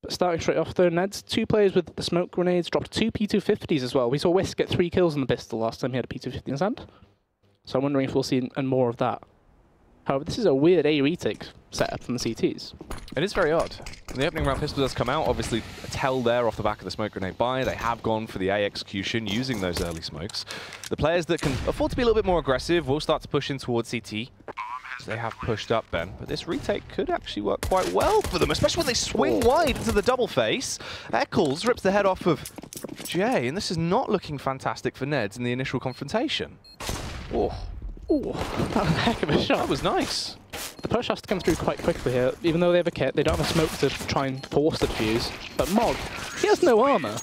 But starting straight off though, NEDS, 2 players with the smoke grenades, dropped 2 P250s as well. We saw Whisk get 3 kills on the pistol last time he had a P250 in his hand. So I'm wondering if we'll see more of that. However, this is a weird A retake setup from the CTs. It is very odd. When the opening round pistol does come out, obviously a tell there off the back of the smoke grenade buy. They have gone for the A execution using those early smokes. The players that can afford to be a little bit more aggressive will start to push in towards CT. They have pushed up, Ben, but this retake could actually work quite well for them, especially when they swing wide into the double face. Eccles rips the head off of Jay, and this is not looking fantastic for NEDS in the initial confrontation. Oh, that was a heck of a shot. That was nice. The push has to come through quite quickly here. Even though they have a kit, they don't have a smoke to try and force the defuse. But Mog, he has no armor,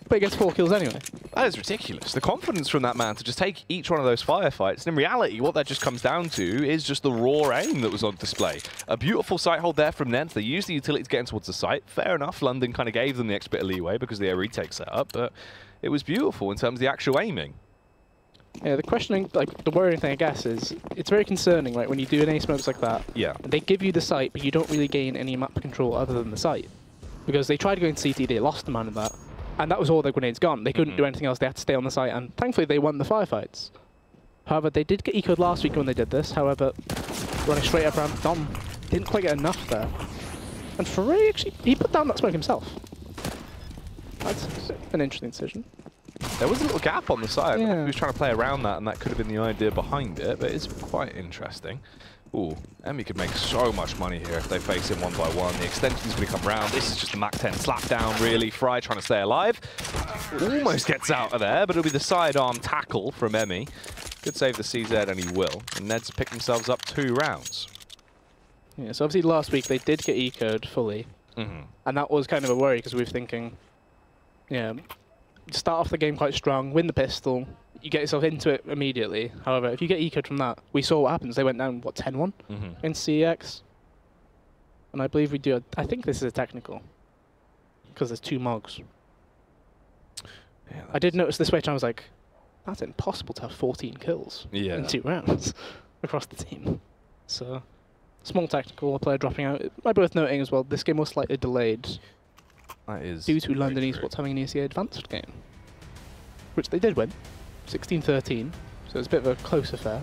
but he gets 4 kills anyway. That is ridiculous. The confidence from that man to just take each one of those firefights. And in reality, what that just comes down to is just the raw aim that was on display. A beautiful sight hold there from NEDS. They used the utility to get in towards the site. Fair enough, London kind of gave them the extra bit of leeway because of the retake setup, but it was beautiful in terms of the actual aiming. Yeah, the questioning, like, the worrying thing, I guess, is it's very concerning, right, when you do an A smokes like that. Yeah. They give you the site, but you don't really gain any map control other than the site. Because they tried going to CT, they lost the man in that. And that was all their grenades gone. They couldn't do anything else, they had to stay on the site, and thankfully they won the firefights. However, they did get ecoed last week when they did this, however, running straight up around Dom, didn't quite get enough there. And Foray, actually, he put down that smoke himself. That's an interesting decision. There was a little gap on the side. Yeah. He was trying to play around that, and that could have been the idea behind it, but it's quite interesting. Ooh, Emmy could make so much money here if they face him 1 by 1. The extension's going to come round. This is just a Mach 10 slap down, really. Fry trying to stay alive. Almost gets out of there, but it'll be the sidearm tackle from Emmy. Could save the CZ, and he will. And Neds pick themselves up 2 rounds. Yeah, so obviously last week they did get ecoed fully. And that was kind of a worry because we were thinking, yeah, start off the game quite strong, win the pistol, you get yourself into it immediately. However, if you get ecoed from that, we saw what happens. They went down, what, 10-1 in CEX? And I believe we do, I think this is a technical, because there's 2 Mogs. Yeah, I did notice this switch, I was like, that's impossible to have 14 kills in 2 rounds across the team. So, small technical, a player dropping out. It might be worth noting as well, this game was slightly delayed. That is due to London Esports having an ESL Advanced game, which they did win, 16-13, so it's a bit of a close affair.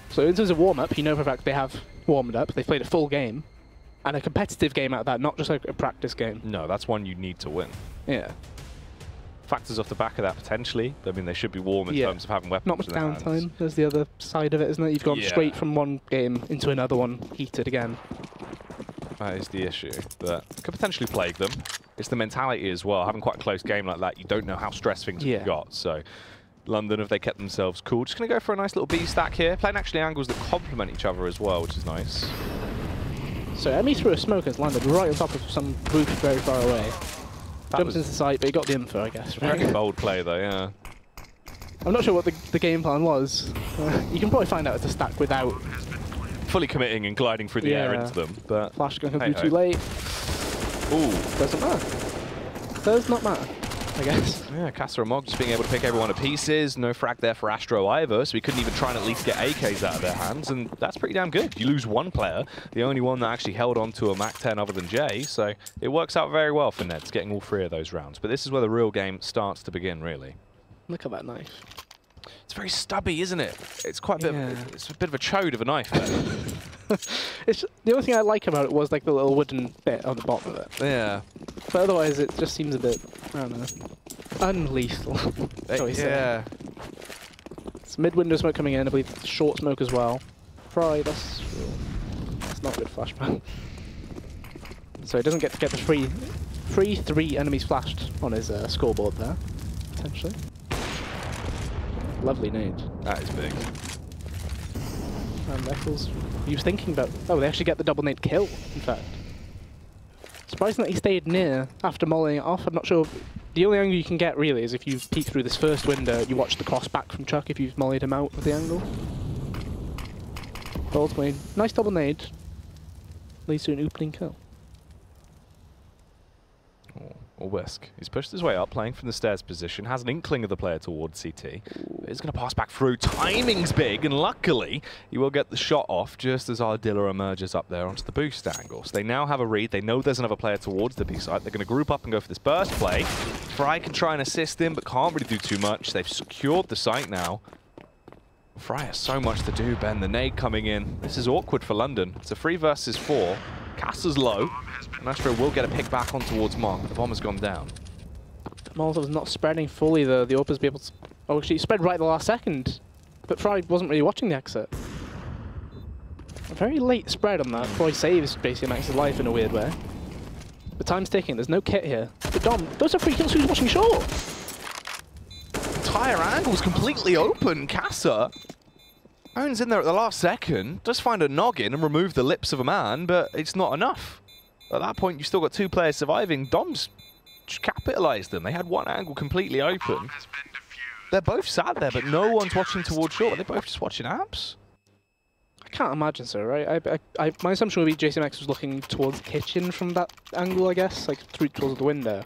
So in terms of warm-up, you know for a fact they have warmed up, they've played a full game, and a competitive game out of that, not just like a practice game. No, that's one you need to win. Yeah. Factors off the back of that, potentially. I mean, they should be warm in terms of having weapons. Not much downtime, there's the other side of it, isn't it? You've gone straight from one game into another one, heated again. That is the issue, but could potentially plague them. It's the mentality as well. Having quite a close game like that, you don't know how stressed things have got. So, London, if they kept themselves cool, just going to go for a nice little B stack here. Playing actually angles that complement each other as well, which is nice. So, Emmy threw a smoke has landed right on top of some roof very far away. Jumps into the site, but he got the info, I guess. Right? Very bold play, though, yeah. I'm not sure what the game plan was. You can probably find out it's a stack without fully committing and gliding through the air into them, but flash going to come through too late. Ooh, doesn't matter. Does not matter, I guess. Yeah, Kasser and Mog just being able to pick everyone to pieces. No frag there for Astro either, so we couldn't even try and at least get AKs out of their hands, and that's pretty damn good. You lose 1 player, the only one that actually held on to a Mach 10 other than Jay, so it works out very well for NEDS getting all 3 of those rounds. But this is where the real game starts to begin, really. Look at that knife. It's very stubby, isn't it? It's quite a bit. It's a bit of a chode of a knife there. It's the only thing I like about it was like the little wooden bit on the bottom of it. Yeah. But otherwise, it just seems a bit, I don't know, unlethal. Yeah. It's mid-window smoke coming in. I believe short smoke as well. Fry. That's not good flashbang. So he doesn't get to get the free 3 enemies flashed on his scoreboard there, potentially. Lovely nade. That is big. And Eccles, he was thinking about, oh, they actually get the double nade kill, in fact. Surprising that he stayed near after mollying it off. I'm not sure. The only angle you can get, really, is if you peek through this first window, you watch the cross back from Chuck if you've mollied him out with the angle. But ultimately, nice double nade. Leads to an opening kill. Oh. or Whisk. He's pushed his way up, playing from the stairs position, has an inkling of the player towards CT. He's going to pass back through. Timing's big, and luckily, he will get the shot off just as Ardilla emerges up there onto the boost angle. So they now have a read. They know there's another player towards the B site. They're going to group up and go for this burst play. Fry can try and assist him, but can't really do too much. They've secured the site now. Fry has so much to do, Ben. The nade coming in. This is awkward for London. It's a 3 versus 4. Caster's low, and Astro will get a pick back on towards Mark. The bomb has gone down. Molotov's not spreading fully, though. The Opers be able to... Oh, actually, spread right at the last second. But Fry wasn't really watching the exit. A very late spread on that. Fry saves basically Max's life in a weird way. The time's ticking. There's no kit here. But Dom, those are free kills. Who's watching short? Entire angle's completely open. Casa owns in there at the last second, does find a noggin and remove the lips of a man, but it's not enough. At that point, you've still got 2 players surviving. Dom's capitalized them. They had one angle completely open. They're both sat there, but no one's watching towards short. They're both just watching apps. I can't imagine so, right? My assumption would be JCMX was looking towards the kitchen from that angle, I guess, like through towards the window.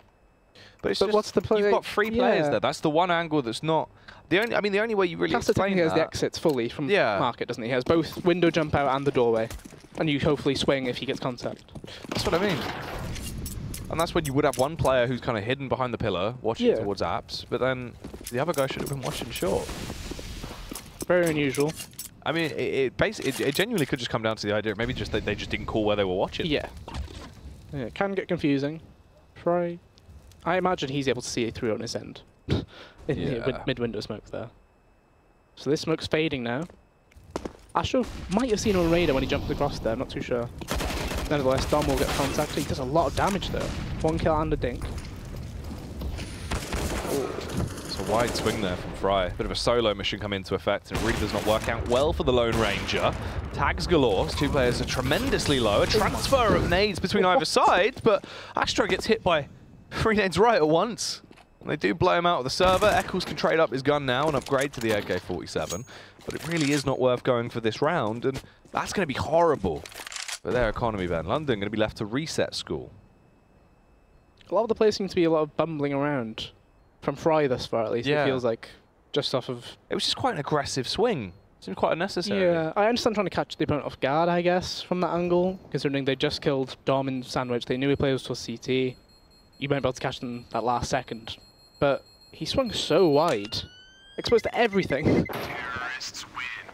But, what's the play? You've got 3 players there. That's the one angle that's not... The only way you really explain that... He has the exits fully from market, doesn't he? He has both window jump out and the doorway. And you hopefully swing if he gets contact. That's what I mean. And that's when you would have one player who's kind of hidden behind the pillar, watching towards apps, but then the other guy should have been watching short. Very unusual. I mean, it genuinely could just come down to the idea, maybe just they just didn't call where they were watching. Yeah. It can get confusing. Try... I imagine he's able to see it through on his end. Mid-window smoke there. So this smoke's fading now. Astro might have seen on radar when he jumped across there, I'm not too sure. Nevertheless, Dom will get contact. He does a lot of damage though. 1 kill and a dink. It's a wide swing there from Fry. Bit of a solo mission come into effect, and it really does not work out well for the Lone Ranger. Tags galore. 2 players are tremendously low. A transfer of nades between either side, but Astro gets hit by 3 nades right at once. And they do blow him out of the server. Eccles can trade up his gun now and upgrade to the AK-47. But it really is not worth going for this round, and that's going to be horrible for their economy, Ben. London going to be left to reset school. A lot of the players seem to be a lot of bumbling around. From Fry thus far, at least. It feels like just off of... It was just quite an aggressive swing. Seemed quite unnecessary. Yeah, I understand trying to catch the opponent off guard, I guess, from that angle. Considering they just killed Dom in Sandwich. They knew he played towards CT. You might be able to catch them that last second. But he swung so wide. Exposed to everything. And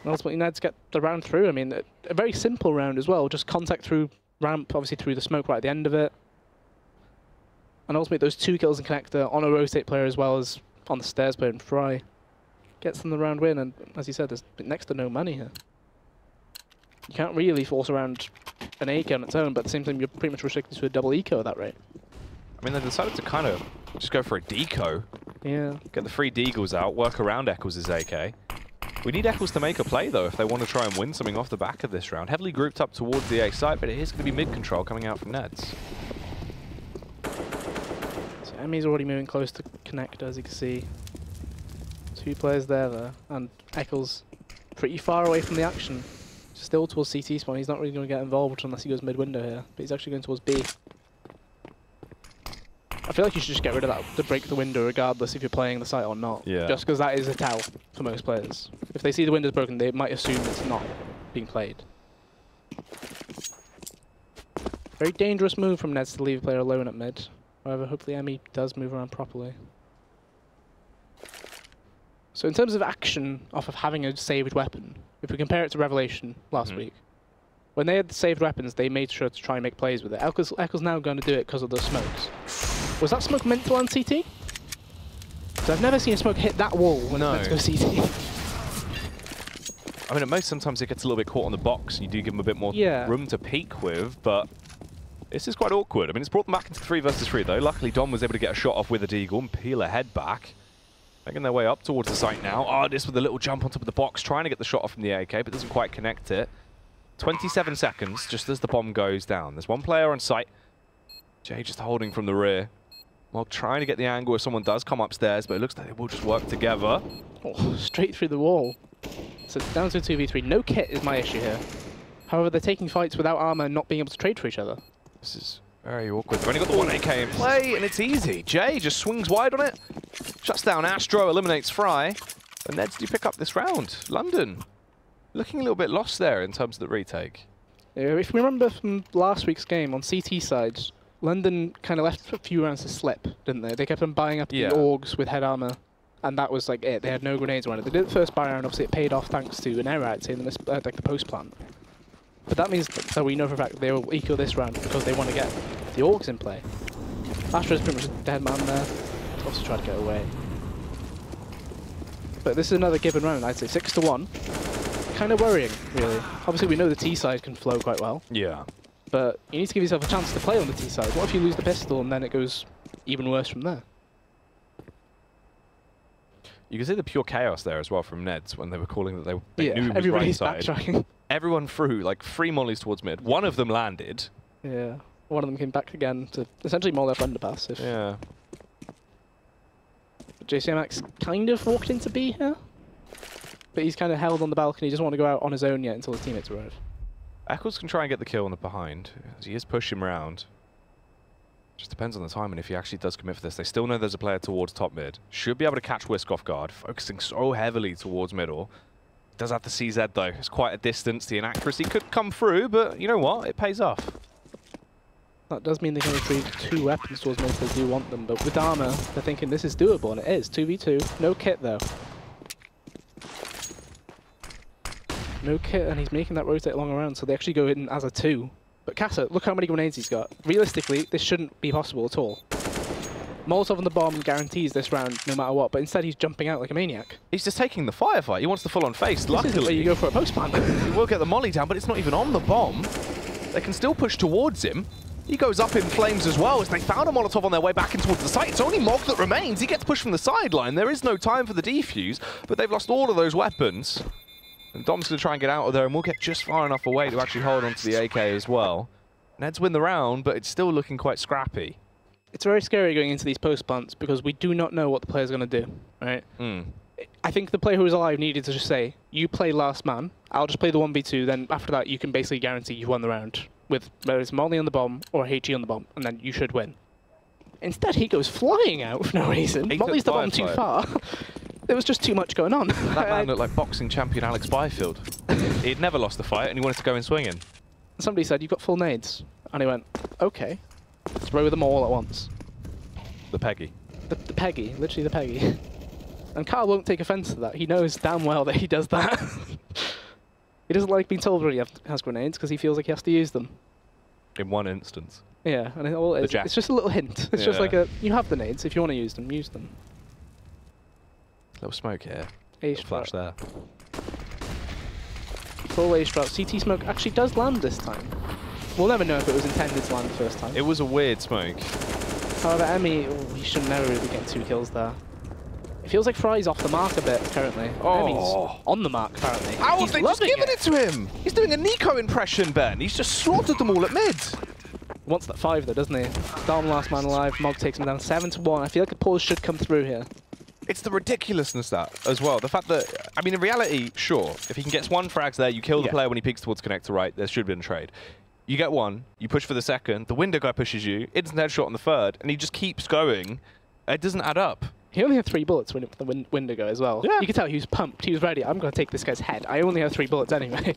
ultimately, Neds get the round through. I mean, a very simple round as well. Just contact through ramp, obviously through the smoke right at the end of it. And ultimately, those 2 kills in connector on a rotate player as well as on the stairs player and Fry gets them the round win. And as you said, there's next to no money here. You can't really force around an AK on its own, but at the same time, you're pretty much restricted to a double eco at that rate. I mean, they decided to kind of just go for a deco. Yeah. Get the 3 deagles out, work around Eccles' AK. We need Eccles to make a play, though, if they want to try and win something off the back of this round. Heavily grouped up towards the A site, but it is going to be mid-control coming out from Neds. So Emmy's already moving close to connector, as you can see. 2 players there, though. And Eccles pretty far away from the action. Still towards CT spawn. He's not really going to get involved unless he goes mid-window here. But he's actually going towards B. I feel like you should just get rid of that to break the window regardless if you're playing the site or not. Yeah. Just because that is a tell for most players. If they see the window's broken, they might assume it's not being played. Very dangerous move from Neds to leave a player alone at mid. However, hopefully Emmy does move around properly. So in terms of action off of having a saved weapon, if we compare it to Revelation last week, when they had the saved weapons, they made sure to try and make plays with it. Eccles now going to do it because of the smokes. Was that smoke meant to land CT? So I've never seen a smoke hit that wall when it's meant to go CT. I mean, at most, sometimes it gets a little bit caught on the box, and you do give them a bit more room to peek with, but this is quite awkward. I mean, it's brought them back into 3 versus 3, though. Luckily, Dom was able to get a shot off with a deagle and peel a head back. Making their way up towards the site now. Artis with a little jump on top of the box, trying to get the shot off from the AK, but doesn't quite connect it. 27 seconds, just as the bomb goes down. There's 1 player on site. Jay just holding from the rear. While trying to get the angle if someone does come upstairs, but it looks like they will just work together. Oh, straight through the wall. So it's down to a 2v3. No kit is my issue here. However, they're taking fights without armor and not being able to trade for each other. This is Very awkward. They've only got the 1 AK in play, and it's easy. Jay just swings wide on it, shuts down Astro, eliminates Fry, and Neds do pick up this round. London looking a little bit lost there in terms of the retake. Yeah, if we remember from last week's game on CT side, London kind of left a few rounds to slip, didn't they? They kept on buying up the Orgs with head armor, and that was like it. They had no grenades around it. They did the first buy round, obviously it paid off thanks to an error, I'd say, in the like the post plant. But that means that we know for a fact they will eco this round because they want to get the Orgs in play. Astro's pretty much a dead man there. Also tried to get away. But this is another given round, I'd say 6-1. Kind of worrying, really. Obviously, we know the T side can flow quite well. Yeah. But you need to give yourself a chance to play on the T side. What if you lose the pistol and then it goes even worse from there? You can see the pure chaos there as well from Neds when they were calling that they knew he was everybody's right side. backtracking. Everyone threw like 3 mollies towards mid. One of them landed. Yeah. One of them came back again to essentially maul left underpass. Yeah. JCMX kind of walked into B here. But he's kind of held on the balcony. He doesn't want to go out on his own yet until his teammates arrive. Eccles can try and get the kill on the behind, as he is pushing around. Just depends on the time and if he actually does commit for this. They still know there's a player towards top mid. Should be able to catch Whisk off guard, focusing so heavily towards middle. Does have the CZ though. It's quite a distance. The inaccuracy could come through, but you know what? It pays off. That does mean they can retrieve 2 weapons towards mid if they do want them, but with armor, they're thinking this is doable, and it is. 2v2. No kit though. No kit, and he's making that rotate along around, so they actually go in as a 2. But Casa, look how many grenades he's got. Realistically, this shouldn't be possible at all. Molotov on the bomb guarantees this round no matter what, but instead he's jumping out like a maniac. He's just taking the firefight. He wants the full-on face. Luckily, this is where you go for a post-plant. He will get the molly down, but it's not even on the bomb. They can still push towards him. He goes up in flames as well as they found a Molotov on their way back in towards the site. It's only Mog that remains. He gets pushed from the sideline. There is no time for the defuse, but they've lost all of those weapons. And Dom's going to try and get out of there, and we'll get just far enough away to actually hold onto the AK as well. Neds win the round, but it's still looking quite scrappy. It's very scary going into these post plants because we do not know what the player's going to do, right? I think the player who was alive needed to just say, you play last man, I'll just play the 1v2, then after that you can basically guarantee you won the round with whether it's Molly on the bomb or HE on the bomb, and then you should win. Instead, he goes flying out for no reason. Molly's the bomb too far. There was just too much going on. That man looked like boxing champion Alex Byfield. He'd never lost a fight and he wanted to go in swinging. Somebody said, you've got full nades. And he went, okay. Throw them all at once. The Peggy. The Peggy, literally the Peggy. And Carl won't take offense to that. He knows damn well that he does that. He doesn't like being told when he has grenades because he feels like he has to use them. In one instance. Yeah, and it's just a little hint. It's just like you have the nades. If you want to use them, use them. Little smoke here. A-Sprout. Flash there. Full A-Sprout. CT smoke actually does land this time. We'll never know if it was intended to land the first time. It was a weird smoke. However, Emmy, he should never really get 2 kills there. It feels like Fry's off the mark a bit currently. Emmy's on the mark apparently. How have they just given it to him? He's doing a Nico impression, Ben. He's just slaughtered them all at mid. He wants that 5 though, doesn't he? Dom last man alive. Mog takes him down 7-1. I feel like a pause should come through here. It's the ridiculousness that as well. The fact that, I mean, in reality, sure, if he can get 1 frags there, you kill the player when he peeks towards connector right, there should be a trade. You get 1, you push for the 2nd, the window guy pushes you, instant headshot on the 3rd, and he just keeps going. It doesn't add up. He only had 3 bullets when the window guy as well. Yeah. You could tell he was pumped. He was ready. I'm going to take this guy's head. I only have 3 bullets anyway.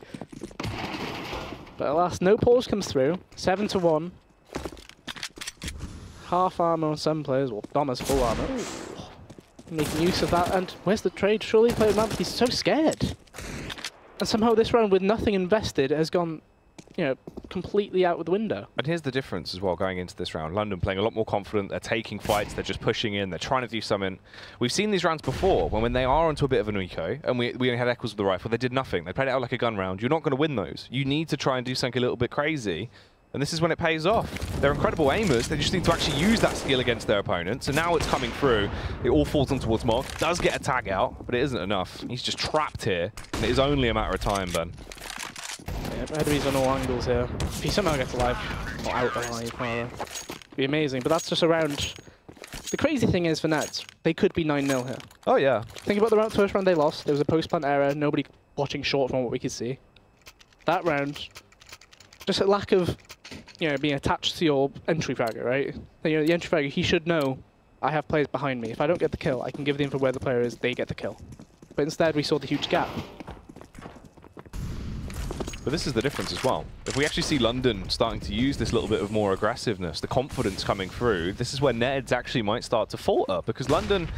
But alas, no pause comes through. 7-1. Half armor on some players. Well, Dom has full armor. Making use of that. And where's the trade? Surely playing man, he's so scared. And somehow this round with nothing invested has gone, you know, completely out of the window. And here's the difference as well going into this round. London playing a lot more confident. They're taking fights. They're just pushing in. They're trying to do something. We've seen these rounds before when they are onto a bit of an eco and we only had Eccles with the rifle. They did nothing. They played it out like a gun round. You're not going to win those. You need to try and do something a little bit crazy. And this is when it pays off. They're incredible aimers. They just need to actually use that skill against their opponents. And now it's coming through. It all falls on towards Mog. Does get a tag out, but it isn't enough. He's just trapped here. And it is only a matter of time, Ben. Yeah, Edwy's on all angles here. If he somehow gets alive, or out alive, rather, it'd be amazing. But that's just a round. The crazy thing is for Nets, they could be 9-0 here. Oh, yeah. Think about the first round they lost. There was a post-plant error. Nobody watching short from what we could see. That round, just a lack of being attached to your entry fragger, right? And, the entry fragger, he should know I have players behind me. If I don't get the kill, I can give the info where the player is, they get the kill. But instead, we saw the huge gap. But this is the difference as well. If we actually see London starting to use this little bit of more aggressiveness, the confidence coming through, this is where NEDS actually might start to falter, because London,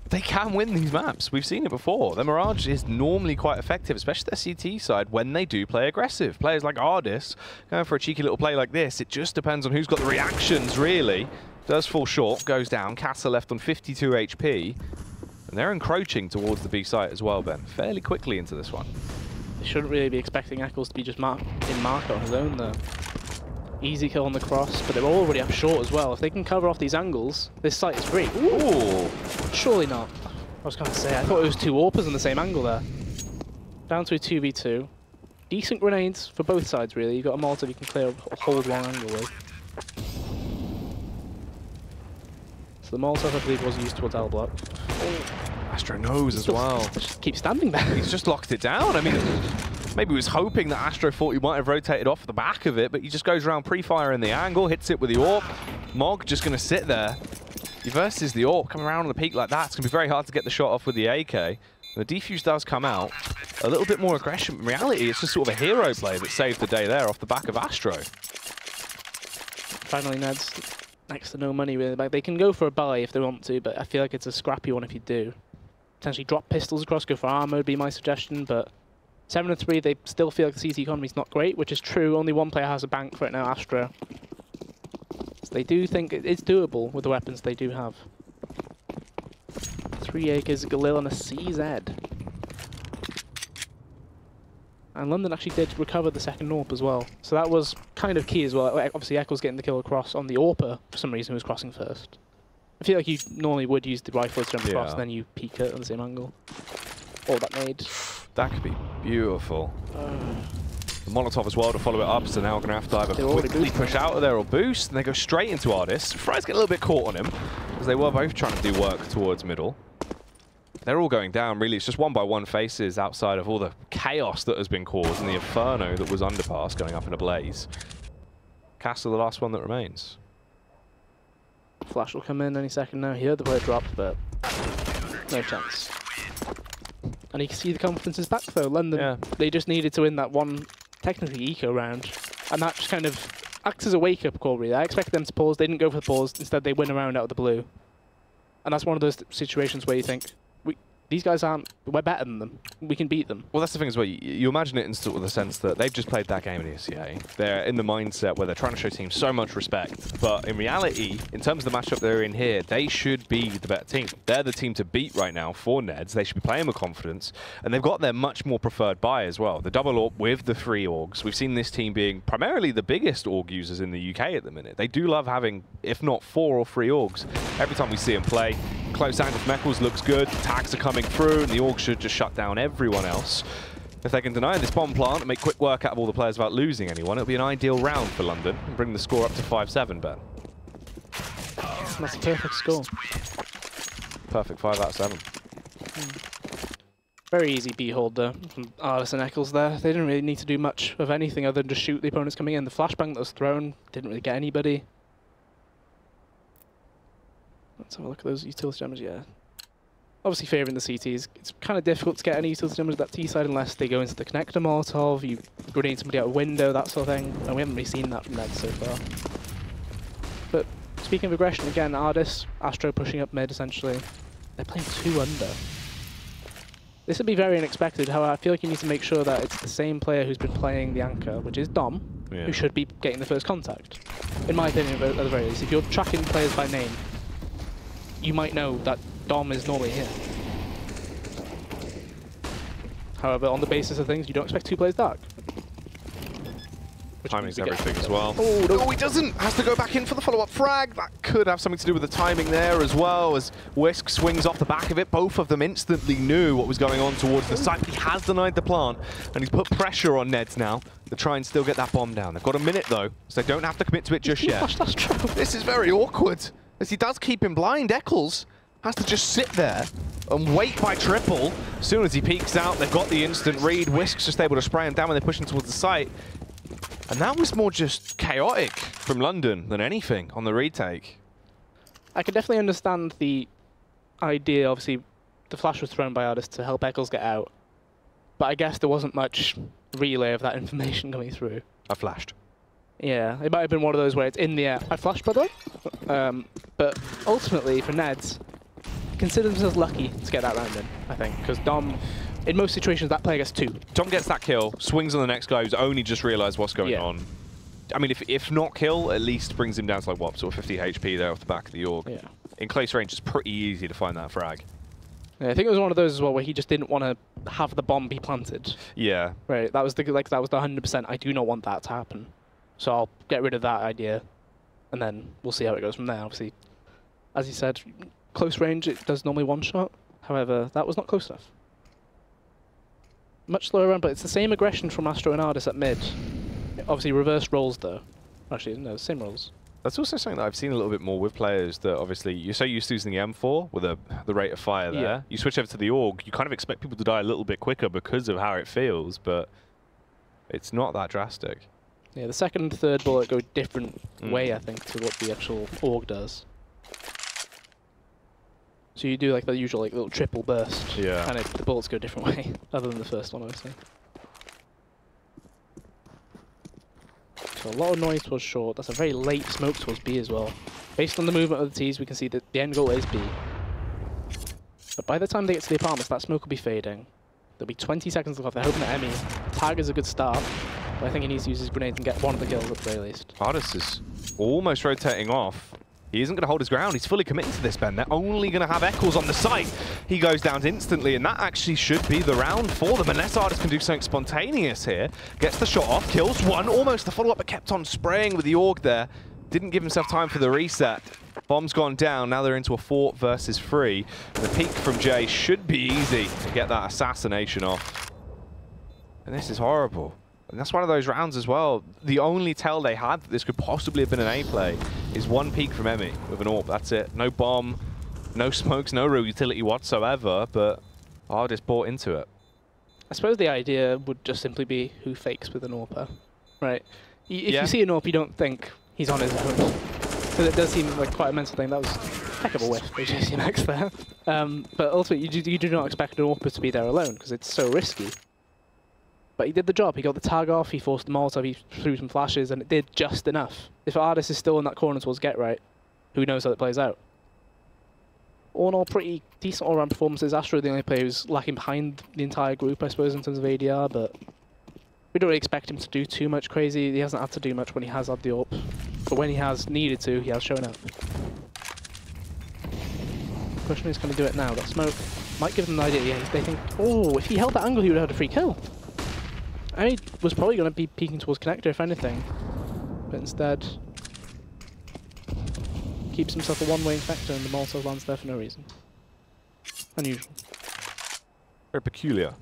they can win these maps. We've seen it before. Their Mirage is normally quite effective, especially their CT side, when they do play aggressive. Players like Ardis, going for a cheeky little play like this, it just depends on who's got the reactions, really. Does fall short, goes down. Casa left on 52 HP. And they're encroaching towards the B site as well, Ben, fairly quickly into this one. They shouldn't really be expecting Eccles to be just in market on his own, though. Easy kill on the cross, but they're already up short as well. If they can cover off these angles, this site is free. Ooh! Surely not. I was going to say, I thought it was two AWPers in the same angle there. Down to a 2v2. Decent grenades for both sides, really. You've got a Molotov you can clear a whole long angle with. So the Molotov, I believe, was used towards L block. Astro knows as well. Just keep standing there. He's just locked it down. I mean, maybe he was hoping that Astro thought he might have rotated off the back of it, but he just goes around pre-fire in the angle, hits it with the AWP. Mog just going to sit there. He versus the AWP, coming around on the peak like that. It's going to be very hard to get the shot off with the AK. And the defuse does come out. A little bit more aggression. In reality, it's just sort of a hero play that saved the day there off the back of Astro. Finally, NEDS, next to no money really. Like, they can go for a buy if they want to, but I feel like it's a scrappy one if you do. Potentially drop pistols across, go for armor would be my suggestion, but 7-3, they still feel like the CT economy is not great, which is true. Only one player has a bank for it now, Astro. So they do think it's doable with the weapons they do have. 3 acres, Galil, and a CZ. And London actually did recover the second AWP as well. So that was kind of key as well. Obviously, Eccles getting the kill across on the AWPer for some reason, who was crossing first. I feel like you normally would use the rifle to jump across, and then you peek it on the same angle. Oh, that nade. That could be beautiful. The Molotov as well to follow it up, so now we're going to have to either quickly push out of there or boost, and they go straight into Ardis. Fry's getting a little bit caught on him, because they were both trying to do work towards middle. They're all going down, really. It's just one by one faces outside of all the chaos that has been caused and the inferno that was underpass going up in a blaze. Castle, the last one that remains. Flash will come in any second now. He heard the word dropped, but no chance. And you can see the confidence is back, though. London, they just needed to win that one, technically, eco round. And that just kind of acts as a wake-up call, really. I expected them to pause. They didn't go for the pause. Instead, they win a round out of the blue. And that's one of those situations where you think, these guys we're better than them. We can beat them. Well, that's the thing as well. You imagine it in sort of the sense that they've just played that game in ESCA. They're in the mindset where they're trying to show teams so much respect. But in reality, in terms of the matchup they're in here, they should be the better team. They're the team to beat right now for NEDS. They should be playing with confidence. And they've got their much more preferred buy as well. The double AWP with the 3 AUGs. We've seen this team being primarily the biggest AUG users in the UK at the minute. They do love having, if not 4 or 3 AUGs, every time we see them play. Close angle from Eccles looks good. Tags are coming through, and the AUG should just shut down everyone else. If they can deny this bomb plant and make quick work out of all the players without losing anyone, it'll be an ideal round for London and bring the score up to 5-7, Ben. That's a perfect score. Perfect, 5 out of 7. Very easy B-hold though from Ardis and Eccles there. They didn't really need to do much of anything other than just shoot the opponents coming in. The flashbang that was thrown didn't really get anybody. Let's have a look at those utility damage, Obviously favouring the CTs. It's kind of difficult to get any utility damage at that T side unless they go into the connector Molotov, you grenade somebody out a window, that sort of thing. And we haven't really seen that from NEDS so far. But speaking of aggression, again, Ardis, Astro pushing up mid essentially. They're playing 2 under. This would be very unexpected, however I feel like you need to make sure that it's the same player who's been playing the anchor, which is Dom, who should be getting the first contact. In my opinion, at the very least. If you're tracking players by name, you might know that Dom is normally here. However, on the basis of things, you don't expect 2 players dark. Timing's everything as well. Oh, no. Oh, he doesn't! Has to go back in for the follow-up frag. That could have something to do with the timing there as well, as Whisk swings off the back of it. Both of them instantly knew what was going on towards the site. He has denied the plant, and he's put pressure on NEDS now to try and still get that bomb down. They've got a minute, though, so they don't have to commit to it just yet. This is very awkward, as he does keep him blind. Eccles has to just sit there and wait by triple. As soon as he peeks out, they've got the instant read. Whisk's just able to spray him down when they're pushing towards the site. And that was more just chaotic from London than anything on the retake. I can definitely understand the idea. Obviously, the flash was thrown by Ardis to help Eccles get out. But I guess there wasn't much relay of that information coming through. I flashed. Yeah, it might have been one of those where it's in the air. I flashed, by the way. But ultimately, for NEDS, consider themselves lucky to get that round in, I think. Because Dom, in most situations, that player gets 2. Dom gets that kill, swings on the next guy who's only just realised what's going on. I mean, if not kill, at least brings him down to like, what, sort of 50 HP there off the back of the Org. Yeah. In close range, it's pretty easy to find that frag. Yeah, I think it was one of those as well where he just didn't want to have the bomb be planted. Yeah. Right, that was the 100%. I do not want that to happen. So I'll get rid of that idea, and then we'll see how it goes from there. Obviously, as you said, close range, it does normally one shot. However, that was not close enough. Much slower round, but it's the same aggression from Astro and Ardis at mid. Obviously, reverse rolls though. Actually, no, same rolls. That's also something that I've seen a little bit more with players that obviously you're so used to using the M4 with the rate of fire there. Yeah. You switch over to the Org, you kind of expect people to die a little bit quicker because of how it feels, but it's not that drastic. Yeah, the second and third bullet go a different way, I think, to what the actual Org does. So you do like the usual like little triple burst, and the bullets go a different way, other than the first one, obviously. So a lot of noise towards short. That's a very late smoke towards B as well. Based on the movement of the T's, we can see that the end goal is B. But by the time they get to the apartments, that smoke will be fading. There'll be 20 seconds left. They're hoping that Emmy tag is a good start. But I think he needs to use his grenades and get one of the kills at the very least. Ardis is almost rotating off. He isn't going to hold his ground. He's fully committed to this, Ben. They're only going to have Eccles on the site. He goes down instantly, and that actually should be the round for them. Unless Ardis can do something spontaneous here. Gets the shot off, kills one, almost the follow-up, but kept on spraying with the Org there. Didn't give himself time for the reset. Bomb's gone down. Now they're into a 4 versus 3. The peek from Jay should be easy to get that assassination off. And this is horrible. And that's one of those rounds as well. The only tell they had that this could possibly have been an A play is one peek from Emmy with an AWP. That's it. No bomb, no smokes, no real utility whatsoever, but Ardis bought into it. I suppose the idea would just simply be who fakes with an AWP, right? If you see an AWP, you don't think he's on his own. So it does seem like quite a mental thing. That was a heck of a whiff by JC Max there. But ultimately, you do not expect an AWP to be there alone because it's so risky. But he did the job. He got the tag off, he forced the Molotov, he threw some flashes, and it did just enough. If Ardis is still in that corner towards get right, who knows how it plays out. All in all, pretty decent all-round performances. Astro the only player who's lacking behind the entire group, I suppose, in terms of ADR, but we don't really expect him to do too much crazy. He hasn't had to do much when he has had the AWP. But when he has needed to, he has shown up. The question is, can he do it now? That smoke might give them an idea. Yeah, they think, oh, if he held that angle, he would have had a free kill. I mean, was probably going to be peeking towards connector, if anything. But instead, keeps himself a one-way infector and the Molotov lands there for no reason. Unusual. Very peculiar.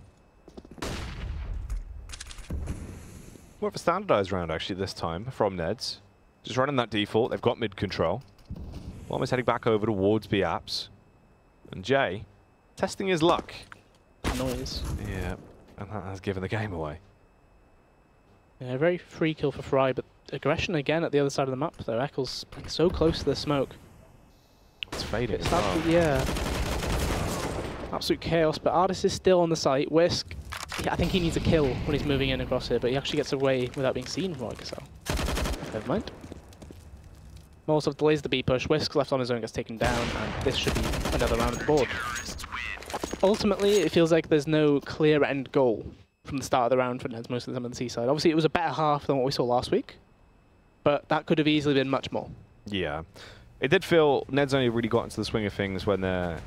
More of a standardized round, actually, this time from NEDS. Just running that default. They've got mid-control. Almost heading back over towards B apps. And Jay, testing his luck. Noise. Yeah, and that has given the game away. Yeah, very free kill for Fry, but aggression again at the other side of the map there. Eccles so close to the smoke. It's faded. It's yeah. Absolute chaos, but Ardis is still on the site. Whisk, I think he needs a kill when he's moving in across here, but he actually gets away without being seen from YKSL. Never mind. Molotov delays the B push. Whisk's left on his own, gets taken down, and this should be another round of the board. Ultimately, it feels like there's no clear end goal from the start of the round for NEDS most of the time on the C side. Obviously, it was a better half than what we saw last week, but that could have easily been much more. Yeah. It did feel NEDS only really got into the swing of things when there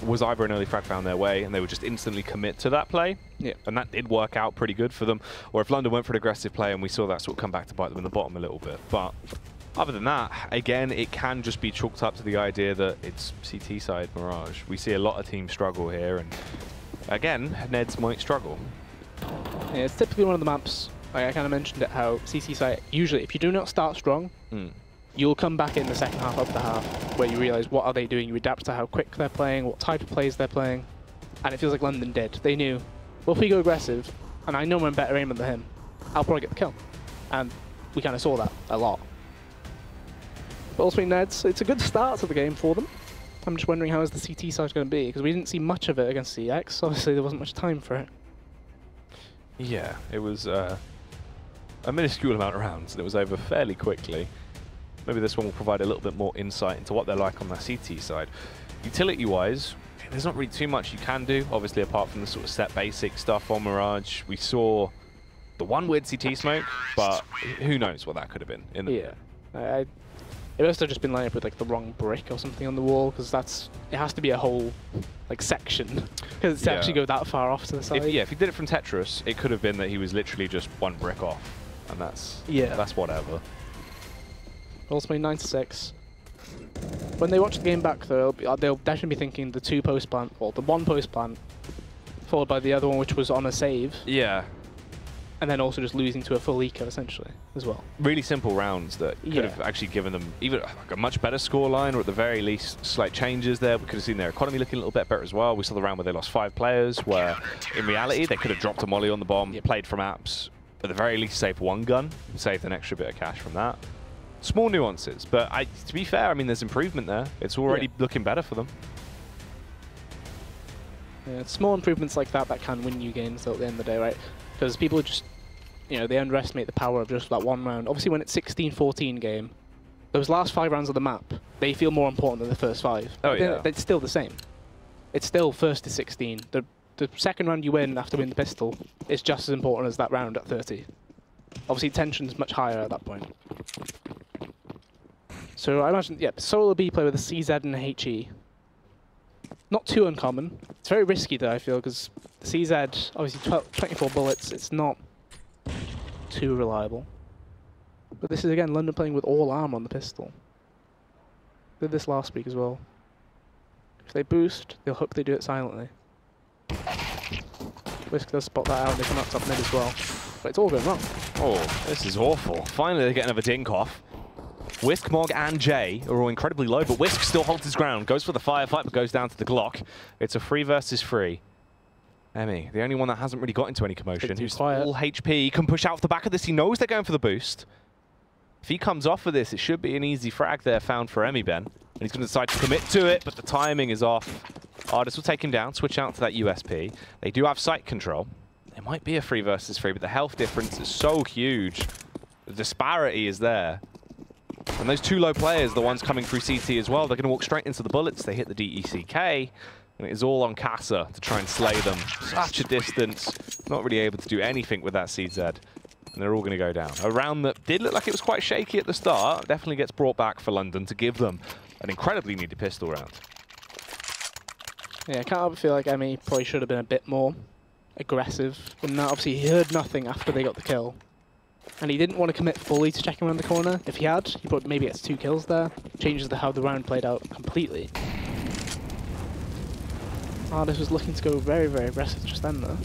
was either an early frag found their way and they would just instantly commit to that play. Yeah. And that did work out pretty good for them. Or if London went for an aggressive play and we saw that sort of come back to bite them in the bottom a little bit. But other than that, again, it can just be chalked up to the idea that it's CT side Mirage. We see a lot of teams struggle here, and again, NEDS might struggle. Yeah, it's typically one of the maps, like I kind of mentioned it, how CT side, usually, if you do not start strong, you'll come back in the second half of the half, where you realise what are they doing, you adapt to how quick they're playing, what type of plays they're playing, and it feels like London did. They knew, well, if we go aggressive, and I know I'm better aimer than him, I'll probably get the kill. And we kind of saw that a lot. But ultimately, NEDS, it's a good start to the game for them. I'm just wondering how is the CT side going to be, because we didn't see much of it against the EX. Obviously, there wasn't much time for it. Yeah, it was a minuscule amount of rounds, and it was over fairly quickly. Maybe this one will provide a little bit more insight into what they're like on the CT side. Utility-wise, there's not really too much you can do, obviously, apart from the sort of set basic stuff on Mirage. We saw the one weird CT smoke, but who knows what that could have been. Yeah. It must have just been lined up with like the wrong brick or something on the wall, because it has to be a whole like section, because to actually go that far off to the side. If he did it from Tetris, it could have been that he was literally just one brick off, and that's whatever. Ultimately 9-6. When they watch the game back though, they'll definitely be thinking the 2 post plant, or the 1 post plant, followed by the other one which was on a save. Yeah. And then also just losing to a full eco, essentially, as well. Really simple rounds that could have actually given them either like a much better scoreline, or at the very least, slight changes there. We could have seen their economy looking a little bit better as well. We saw the round where they lost 5 players, where in reality, they could have dropped a molly on the bomb, played from apps, at the very least saved 1 gun, saved an extra bit of cash from that. Small nuances, but to be fair, I mean, there's improvement there. It's already looking better for them. Yeah, it's small improvements like that that can win you games at the end of the day, right? Because people just, they underestimate the power of just that 1 round. Obviously, when it's 16-14 game, those last 5 rounds of the map, they feel more important than the first 5. Oh, yeah. It's still the same. It's still 1st to 16. The second round you win after winning the pistol is just as important as that round at 30. Obviously, tension's much higher at that point. So I imagine, solo B play with a CZ and a HE. Not too uncommon. It's very risky though, I feel, because the CZ, obviously 24 bullets, it's not too reliable. But this is, again, London playing with all armor on the pistol. Did this last week as well. If they boost, they'll hook, they do it silently. Whisk does spot that out, and they come up top mid as well. But it's all going wrong. Oh, this is awful. Finally, they get another dink off. Whisk, Mog, and Jay are all incredibly low, but Whisk still holds his ground. Goes for the firefight, but goes down to the Glock. It's a 3 versus 3. Emmy, the only one that hasn't really got into any commotion, who's full HP, can push out off the back of this. He knows they're going for the boost. If he comes off of this, it should be an easy frag there found for Emmy Ben. And he's going to decide to commit to it, but the timing is off. Artist will take him down, switch out to that USP. They do have sight control. It might be a 3 versus 3, but the health difference is so huge. The disparity is there. And those 2 low players, the ones coming through CT as well, they're going to walk straight into the bullets. They hit the DECK, and it is all on Casa to try and slay them. Such a distance, not really able to do anything with that CZ. And they're all going to go down. A round that did look like it was quite shaky at the start, definitely gets brought back for London to give them an incredibly needed pistol round. Yeah, I can't help but feel like Emmy probably should have been a bit more aggressive. And obviously he heard nothing after they got the kill. And he didn't want to commit fully to checking around the corner. If he had, he probably maybe gets 2 kills there. Changes how the round played out completely. Artist was looking to go very, very aggressive just then though.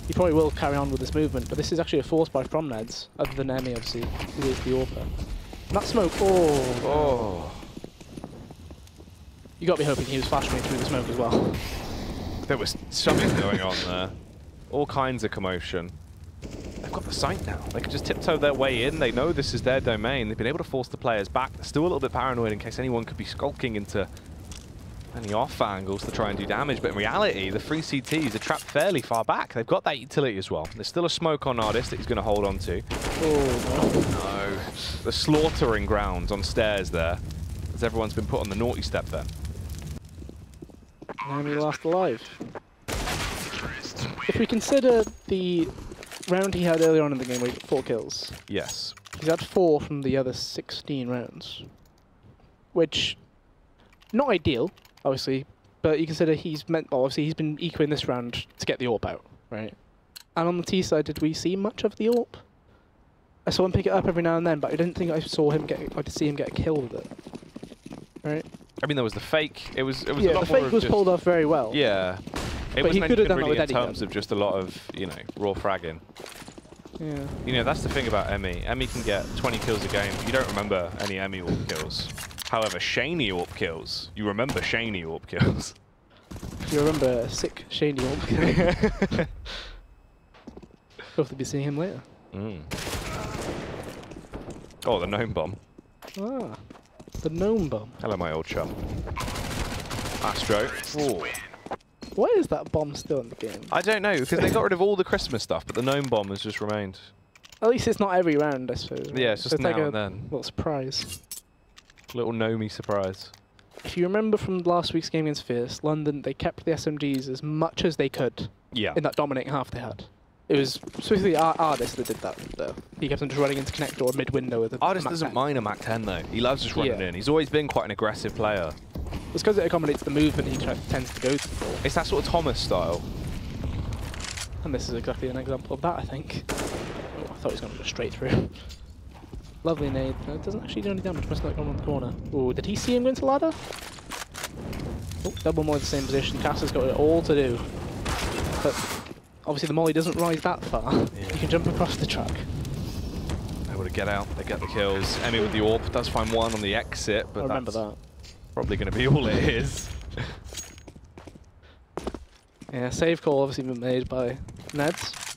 He probably will carry on with this movement, but this is actually a force buy from NEDS, other than Emmy obviously, who is the AWPer. And that smoke, oh! You got to be hoping he was flash running through the smoke as well. There was something going on there. All kinds of commotion. They've got the sight now. They can just tiptoe their way in. They know this is their domain. They've been able to force the players back. They're still a little bit paranoid in case anyone could be skulking into any off angles to try and do damage. But in reality, the 3 CTs are trapped fairly far back. They've got that utility as well. There's still a smoke on Artist that he's going to hold on to. Oh, no. The slaughtering grounds on stairs there, as everyone's been put on the naughty step there. And he last alive. If we consider the round he had earlier on in the game where he got 4 kills. Yes. He's had 4 from the other 16 rounds. Which, not ideal, obviously, but you consider obviously he's been ecoing this round to get the AWP out, right? And on the T side, did we see much of the AWP? I saw him pick it up every now and then, but I didn't think I could see him get a kill with it. Right? I mean, there was the fake. It was yeah, the fake was pulled off very well. Yeah. It but was he could have done really that with in terms of just a lot of, raw fragging. Yeah. That's the thing about Emmy. Emmy can get 20 kills a game. You don't remember any Emmy AWP kills. However, Shaney AWP kills. You remember Shaney AWP kills. You remember a sick Shaney AWP kill. Hopefully be seeing him later. Oh, the gnome bomb. Ah, the gnome bomb. Hello, my old chum. Astro. Ooh. Why is that bomb still in the game? I don't know, because they got rid of all the Christmas stuff, but the gnome bomb has just remained. At least it's not every round, I suppose. Right? Yeah, it's just so now like and then. Little surprise. Little gnomey surprise. If you remember from last week's game against Fierce, London, they kept the SMGs as much as they could in that dominating half they had. It was specifically Artist that did that, though. He kept them just running into connector or mid-window with a Artist doesn't mind a Mach 10, though. He loves just running in. He's always been quite an aggressive player. It's because it accommodates the movement he tends to go for. It's that sort of Thomas style. And this is exactly an example of that, I think. Oh, I thought he was going to go straight through. Lovely nade. No, it doesn't actually do any damage. Must not go around the corner. Oh, did he see him go into ladder? Oh, double molly in the same position. Caster's got it all to do. But obviously the molly doesn't rise that far. Yeah. You can jump across the track. Able to get out. They get the kills. Emmy with the AWP does find one on the exit, but I remember that. Probably going to be all it is. Yeah, save call obviously been made by NEDS.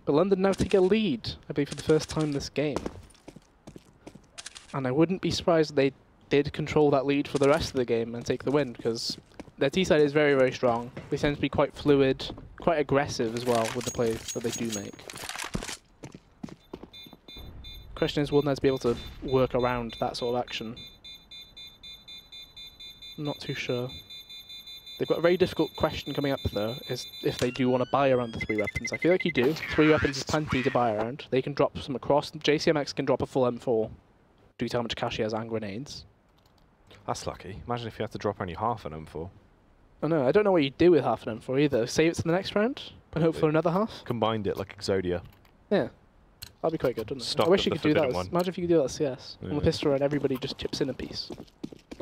But London now take a lead, I believe, for the first time this game. And I wouldn't be surprised if they did control that lead for the rest of the game and take the win, because their T-side is very, very strong. They tend to be quite fluid, quite aggressive as well with the plays that they do make. Question is, will NEDS be able to work around that sort of action? I'm not too sure. They've got a very difficult question coming up, though, is if they do want to buy around the 3 weapons. I feel like you do. 3 weapons is plenty to buy around. They can drop some across. JCMX can drop a full M4 due to how much cash he has and grenades. That's lucky. Imagine if you had to drop only half an M4. I know. I don't know what you'd do with half an M4 either. Save it to the next round and hope for another half? Combined it like Exodia. Yeah. That'd be quite good, wouldn't it? Stop I wish you the could do that. one. Imagine if you could do that with CS. Yeah. On the pistol round, everybody just chips in a piece.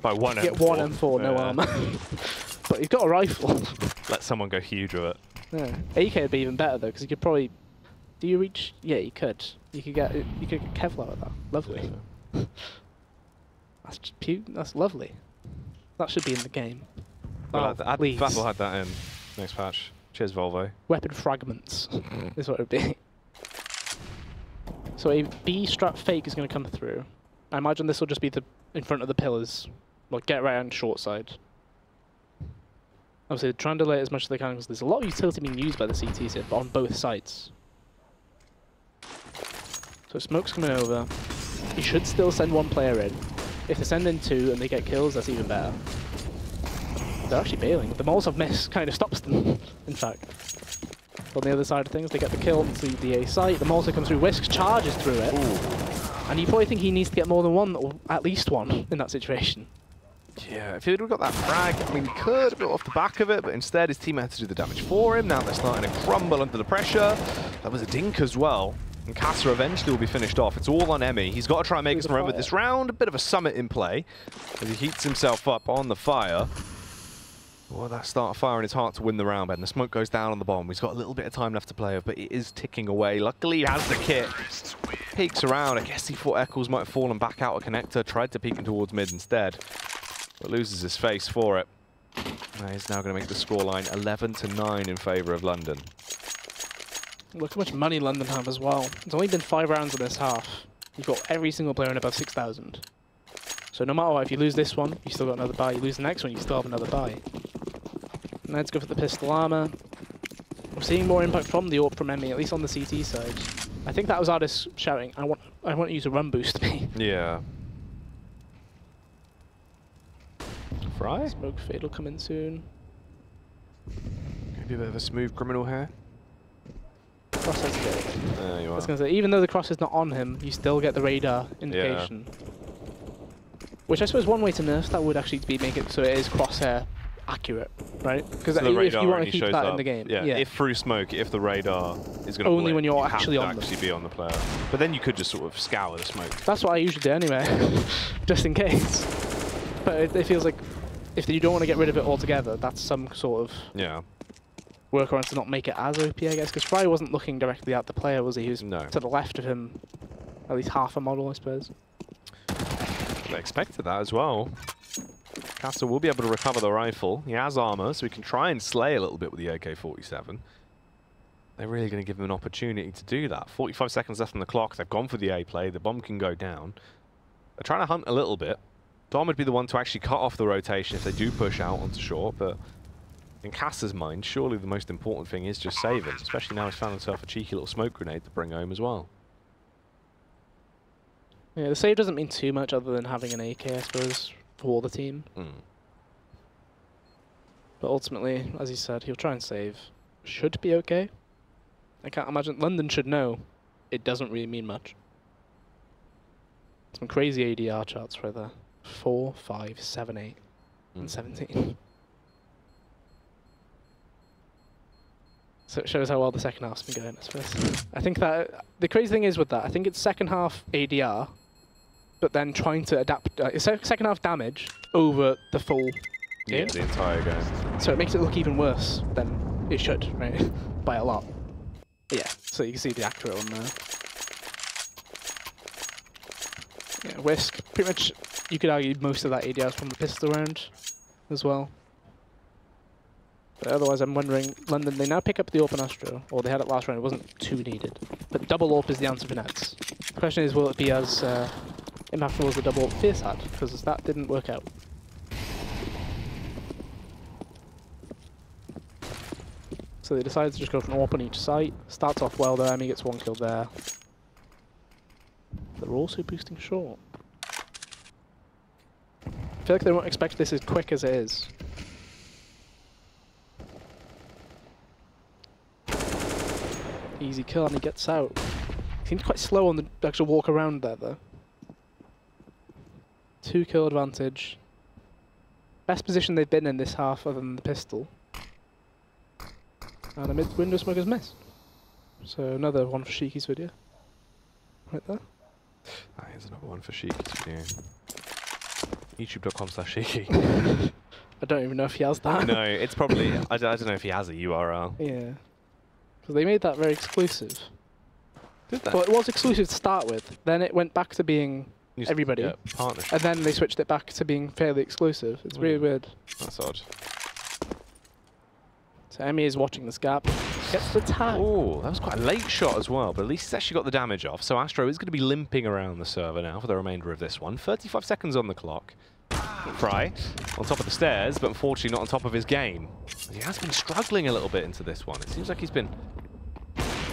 By one M4. Get one M4, no armor. But he's got a rifle. Let someone go huge with it. Yeah. AK would be even better though, because you could probably. Do you reach? Yeah, you could. You could get Kevlar with that. Lovely. Yeah. That's just that's lovely. That should be in the game. Well, oh, please. Vattel had that in next patch. Cheers, Volvo. Weapon fragments is what it would be. So a B strap fake is going to come through. I imagine this will just be in front of the pillars. Like, get right on short side. Obviously, they're trying to delay it as much as they can because there's a lot of utility being used by the CTs here, but on both sides. So smoke's coming over. You should still send 1 player in. If they send in 2 and they get kills, that's even better. They're actually bailing. The Molotov miss kind of stops them, in fact. On the other side of things, they get the kill into the A site. The Molotov comes through, Whisk charges through it. Ooh. And you probably think he needs to get more than 1, or at least 1, in that situation. Yeah, if he'd have got that frag, I mean, he could have got off the back of it, but instead his teammate had to do the damage for him. Now they're starting to crumble under the pressure. That was a dink as well. And Casa eventually will be finished off. It's all on Emmy. He's got to try and make some run with this round. A bit of a summit in play as he heats himself up on the fire. Well, that start of fire in his heart to win the round, and the smoke goes down on the bomb. He's got a little bit of time left to play with, but it is ticking away. Luckily, he has the kit. Peeks around. I guess he thought Eccles might have fallen back out of connector. Tried to peek in towards mid instead, but loses his face for it. He's now going to make the scoreline 11-9 in favour of London. Look how much money London have as well. It's only been 5 rounds of this half. You've got every single player in above 6,000. So no matter what, if you lose this one, you still got another buy. You lose the next one, you still have another buy. Let's go for the pistol armor. We're seeing more impact from the AWP from Emmy, at least on the CT side. I think that was Ardis shouting, I want to use a run boost me. Yeah. Fry? Smoke fade will come in soon. Maybe a bit of a smooth criminal here. Cross has good. There you are. I was going to say, even though the cross is not on him, you still get the radar indication. Yeah. Which I suppose one way to nerf that would actually be make it so it is crosshair accurate, right? Because so if you want to keep that in the game. Yeah, if through smoke, if the radar is going to only when you're actually on them. Be on the player. But then you could just sort of scour the smoke. That's what I usually do anyway, just in case. But it feels like if you don't want to get rid of it altogether, that's some sort of workaround to not make it as OP, I guess. Because Fry wasn't looking directly at the player, was he? He was to the left of him, at least half a model, I suppose. I expected that as well. Casa will be able to recover the rifle. He has armor, so he can try and slay a little bit with the AK-47. they're really going to give them an opportunity to do that. 45 seconds left on the clock. They've gone for the A play. The bomb can go down. They're trying to hunt a little bit. Dom would be the one to actually cut off the rotation if they do push out onto short, but in Caster's mind, surely the most important thing is just saving, especially now he's found himself a cheeky little smoke grenade to bring home as well. Yeah, the save doesn't mean too much other than having an AK, I suppose, for the team. But ultimately, as he said, he'll try and save. Should be okay. I can't imagine. London should know it doesn't really mean much. Some crazy ADR charts right there. 4, 5, 7, 8, and 17. So it shows how well the second half's been going, I suppose. I think that the crazy thing is with that, I think it's second half ADR, but then trying to adapt second half damage over the full game. Yeah, the entire game. So it makes it look even worse than it should, right? By a lot. Yeah, so you can see the accurate one there. Yeah, Whisk, pretty much, you could argue most of that ADR is from the pistol round as well. But otherwise, I'm wondering, London, they now pick up the AWP and Astro, or they had it last round, it wasn't too needed. But double AWP is the answer for NEDS. The question is, will it be as impactful as the double AWP Fierce had? Because that didn't work out. So they decided to just go for an AWP on each site. Starts off well there, Emmy gets one kill there. They're also boosting short. I feel like they won't expect this as quick as it is. Easy kill and he gets out. Seems quite slow on the actual walk around there though. 2 kill advantage. Best position they've been in this half other than the pistol. And a mid-window smoker's missed. So another one for Shiki's video. Right there. Here's another one for Shiki's video. YouTube.com/Shiki. I don't even know if he has that. No, it's probably, I don't know if he has a URL. Yeah. Because they made that very exclusive. Did they? Well, it was exclusive to start with. Then it went back to being everybody. Yeah, partnership. And then they switched it back to being fairly exclusive. It's really weird. That's odd. So Emmy is watching this gap. Gets the tag. Oh, that was quite a late shot as well, but at least he's actually got the damage off. So Astro is going to be limping around the server now for the remainder of this one. 35 seconds on the clock. Fry on top of the stairs, but unfortunately not on top of his game. He has been struggling a little bit into this one. It seems like he's been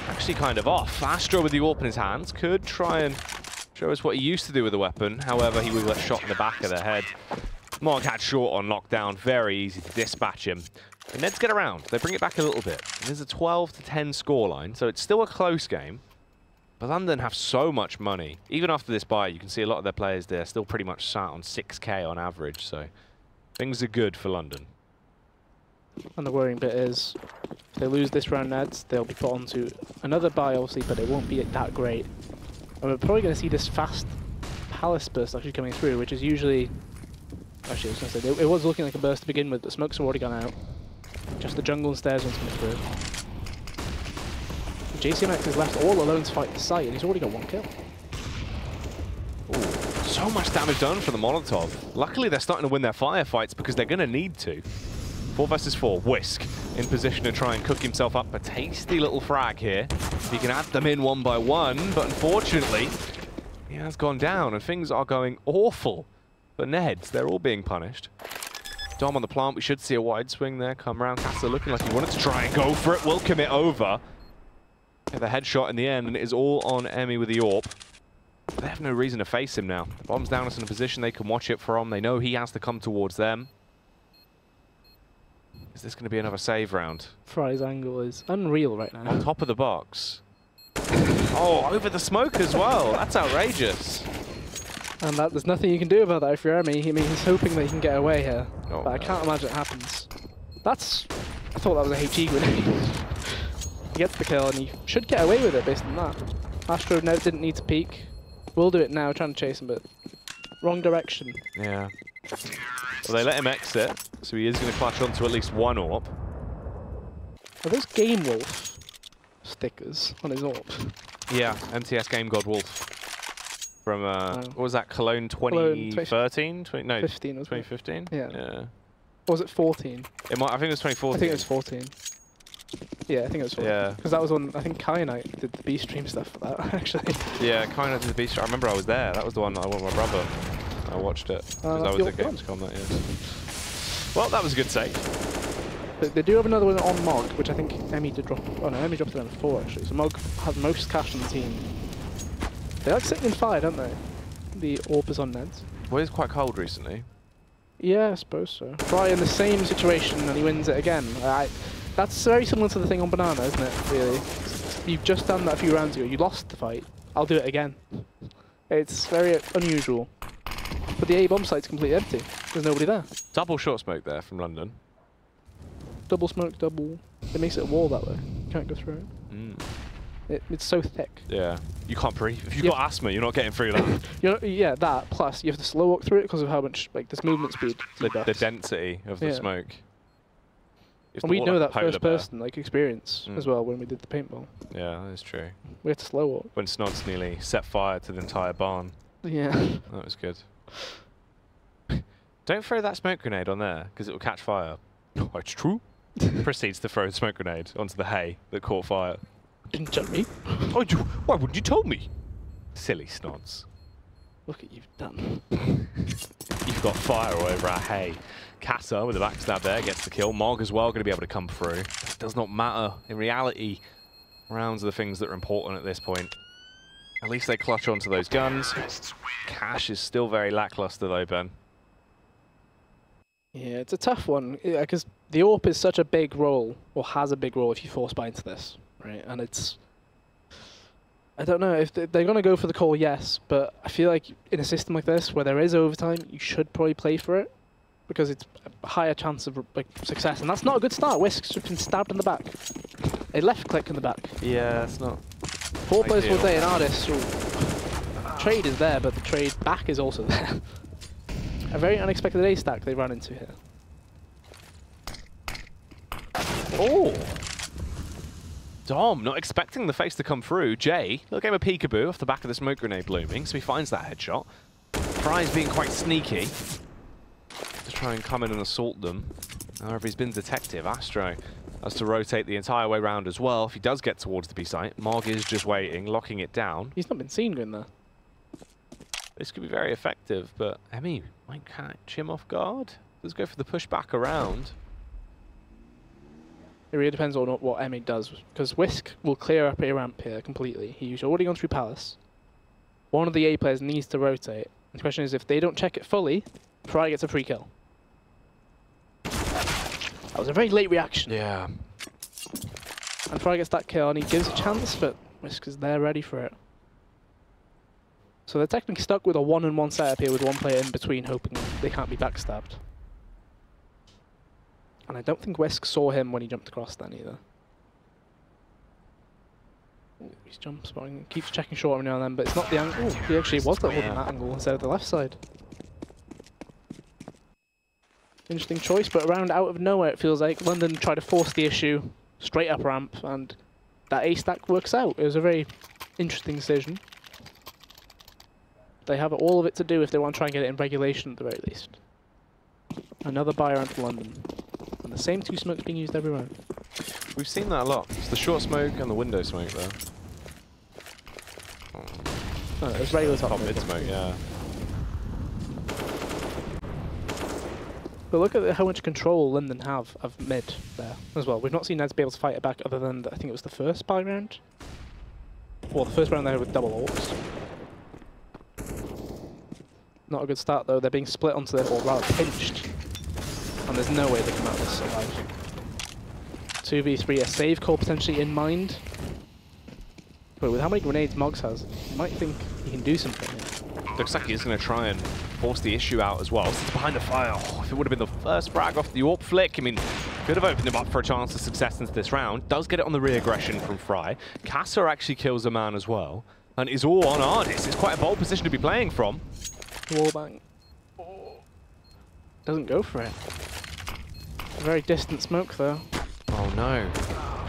actually kind of off. Astro with the AWP in his hands could try and show us what he used to do with the weapon. However, he will get shot in the back of the head. Mark had short on lockdown. Very easy to dispatch him. And NEDS get around. They bring it back a little bit. There's a 12-10 scoreline, so it's still a close game. But London have so much money. Even after this buy, you can see a lot of their players there still pretty much sat on 6k on average, so things are good for London. And the worrying bit is, if they lose this round NEDS, they'll be put onto another buy, obviously, but it won't be that great. And we're probably going to see this fast Palace burst actually coming through, which is usually... Actually, I was going to say, it was looking like a burst to begin with, but smokes have already gone out. Just the jungle and stairs one's coming through. JCMX is left all alone to fight the site, and he's already got 1 kill. Ooh, so much damage done for the Molotov. Luckily, they're starting to win their firefights because they're going to need to. 4 versus 4. Whisk in position to try and cook himself up a tasty little frag here. He can add them in one by one, but unfortunately, he has gone down, and things are going awful for NEDS. They're all being punished. Dom on the plant. We should see a wide swing there come around. Caster looking like he wanted to try and go for it. Will commit over. Get the headshot in the end, and it is all on Emmy with the AWP. They have no reason to face him now. The bomb's down us in a position they can watch it from. They know he has to come towards them. Is this going to be another save round? Fry's angle is unreal right now. On top of the box. Oh, over the smoke as well. That's outrageous. And there's nothing you can do about that if you're Emmy. I mean, he's hoping that he can get away here. Oh, but I can't imagine it happens. That's... I thought that was a HE grenade. He gets the kill, and he should get away with it based on that. Astro now didn't need to peek. We'll do it now, trying to chase him, but wrong direction. Yeah. Well, they let him exit, so he is going to clutch onto at least 1 AWP. Are those Game Wolf stickers on his AWP? Yeah, MTS Game God Wolf. From, what was that, Cologne 2013? 15, 2015? Yeah. Yeah. Or was it 14? I think it was 2014. I think it was 14. Yeah, I think it was 4. Yeah. Because that was when, I think Kyanite did the B-stream stuff for that, actually. Yeah, kind of did the beast. I remember I was there. That was the one that I won with my brother. I watched it because I was at Gamescom that year. Well, that was a good save. But they do have another one on Mog, which I think Emmy did drop. Oh no, Emmy dropped it on 4 actually. So Mog has most cash on the team. They like sitting in fire, don't they? The AWP is on NEDS. Well, it's quite cold recently. Yeah, I suppose so. Fry in the same situation and he wins it again. That's very similar to the thing on Banana, isn't it? Really, you've just done that a few rounds ago. You lost the fight. I'll do it again. It's very unusual. But the A bomb site's completely empty. There's nobody there. Double short smoke there from London. Double smoke, double. It makes it a wall that way. You can't go through it. Mm. It's so thick. Yeah, you can't breathe. If you've got asthma, you're not getting through that. Yeah, that. Plus, you have to slow walk through it because of how much, like, this movement speed. The density of the smoke. And we know that first person, like, experience as well when we did the paintball. Yeah, that is true. We had to slow walk. When Snods nearly set fire to the entire barn. Yeah. That was good. Don't throw that smoke grenade on there because it will catch fire. Oh, it's true. Proceeds to throw a smoke grenade onto the hay that caught fire. Didn't tell me. Oh, why wouldn't you tell me? Silly Snods. Look what you've done. You've got fire all over our hay. Kassa with a backstab there gets the kill. Mog as well going to be able to come through. It does not matter. In reality, rounds are the things that are important at this point. At least they clutch onto those guns. Cash is still very lackluster though, Ben. Yeah, it's a tough one because the AWP is such a big role, or has a big role if you force buy into this, right? And it's, I don't know if they're going to go for the call, yes, but I feel like in a system like this where there is overtime, you should probably play for it because it's a higher chance of like success, and that's not a good start. Whisk's just been stabbed in the back, a left click in the back. Yeah, it's not. 4 players for day, and Artist. Trade is there, but the trade back is also there. A very unexpected A stack they ran into here. Oh! Dom, not expecting the face to come through. Jay, little game of peekaboo off the back of the smoke grenade blooming, so he finds that headshot. Fry's being quite sneaky to try and come in and assault them. However, he's been detective. Astro has to rotate the entire way round as well. If he does get towards the B site, Mog is just waiting, locking it down. He's not been seen going there. This could be very effective, but Emmy might catch him off guard. Let's go for the push back around. It really depends on what Emmy does, because Whisk will clear up A ramp here completely. He's already gone through Palace. One of the A players needs to rotate. The question is, if they don't check it fully, Fry gets a free kill. That was a very late reaction. Yeah. And Fry gets that kill, and he gives a chance, but Whisk is there ready for it. So they're technically stuck with a 1-on-1 setup here with one player in between, hoping they can't be backstabbed. And I don't think Whisk saw him when he jumped across then either. Ooh, he's jump spotting, keeps checking short every now and then, but it's not the angle. He actually was holding that angle instead of the left side. Interesting choice, but around out of nowhere it feels like London tried to force the issue straight up ramp, and that A stack works out. It was a very interesting decision. They have all of it to do if they want to try and get it in regulation at the very least. Another buy round for London. And the same 2 smokes being used every round. We've seen that a lot. It's the short smoke and the window smoke there. Oh, it was regular top mid smoke, yeah. But look at how much control London have of mid there as well. We've not seen NEDS be able to fight it back other than, I think it was the first buy round. Well, the first round there with double AWPs. Not a good start though. They're being split onto their, or rather pinched. And there's no way they come out of this alive. 2v3, a save call potentially in mind. But with how many grenades Moggs has, you might think he can do something here. Looks like he's going to try and force the issue out as well. Sits behind the fire. Oh, if it would have been the first frag off the AWP flick, I mean, could have opened him up for a chance of success into this round. Does get it on the re-aggression from Fry. Kassa actually kills a man as well. And is all on Ardis. It's quite a bold position to be playing from. Wallbang. Doesn't go for it. A very distant smoke though. Oh no.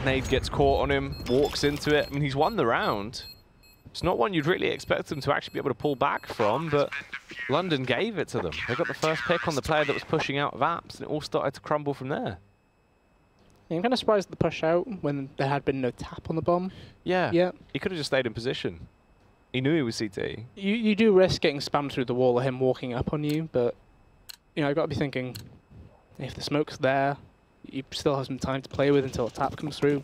Nade gets caught on him, walks into it. I mean, he's won the round. It's not one you'd really expect them to actually be able to pull back from, but London gave it to them. They got the first pick on the player that was pushing out of apps, and it all started to crumble from there. Yeah, I'm kind of surprised at the push out when there had been no tap on the bomb. Yeah. He could have just stayed in position. He knew he was CT. You do risk getting spammed through the wall or him walking up on you, but you know, I've got to be thinking, if the smoke's there, you still have some time to play with until a tap comes through.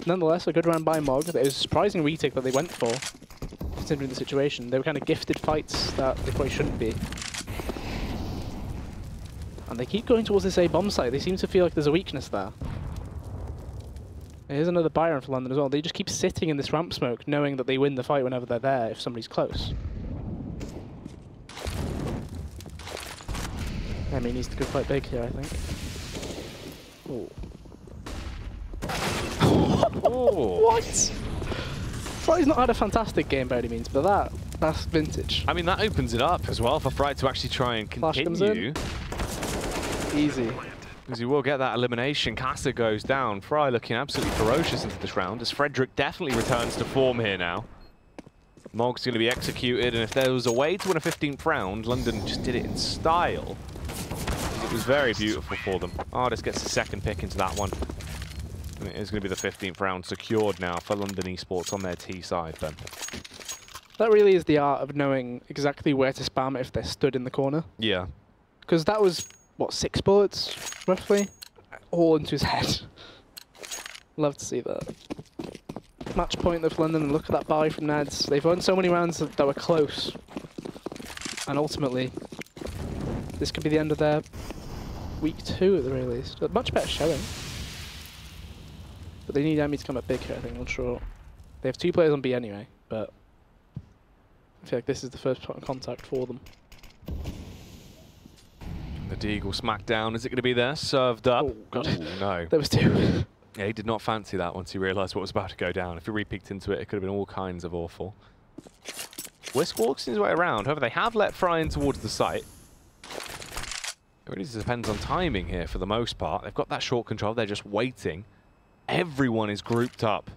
Nonetheless, a good round by Mog. It was a surprising retake that they went for, considering the situation. They were kind of gifted fights that they probably shouldn't be. And they keep going towards this A bomb site. They seem to feel like there's a weakness there. Here's another Byron for London as well. They just keep sitting in this ramp smoke, knowing that they win the fight whenever they're there if somebody's close. I mean, he needs to go quite big here, I think. Ooh. Oh. What? Fry's not had a fantastic game by any means, but that's vintage. I mean, that opens it up as well for Fry to actually try and continue. Easy. Because you will get that elimination. Casa goes down. Fry looking absolutely ferocious into this round as Frederick definitely returns to form here now. Mog's going to be executed, and if there was a way to win a 15th round, London just did it in style. It was very beautiful for them. Artis gets the second pick into that one. And it is going to be the 15th round secured now for London Esports on their T side then. That really is the art of knowing exactly where to spam if they're stood in the corner. Yeah. Because that was, what, 6 bullets, roughly? All into his head. Love to see that. Match point of London, and look at that buy from NEDS. They've won so many rounds that were close. And ultimately, this could be the end of their week 2 at the very least. A much better showing. But they need Emmy to come up big here, I think, on short. They have 2 players on B anyway, but I feel like this is the first point of contact for them. The Deagle smackdown, is it going to be there? Served up. Oh, God. Ooh, no. There was 2. Yeah, he did not fancy that once he realised what was about to go down. If he re-peeked into it, it could have been all kinds of awful. Whisk walks his way around. However, they have let Fry in towards the site. It really depends on timing here for the most part. They've got that short control. They're just waiting. Everyone is grouped up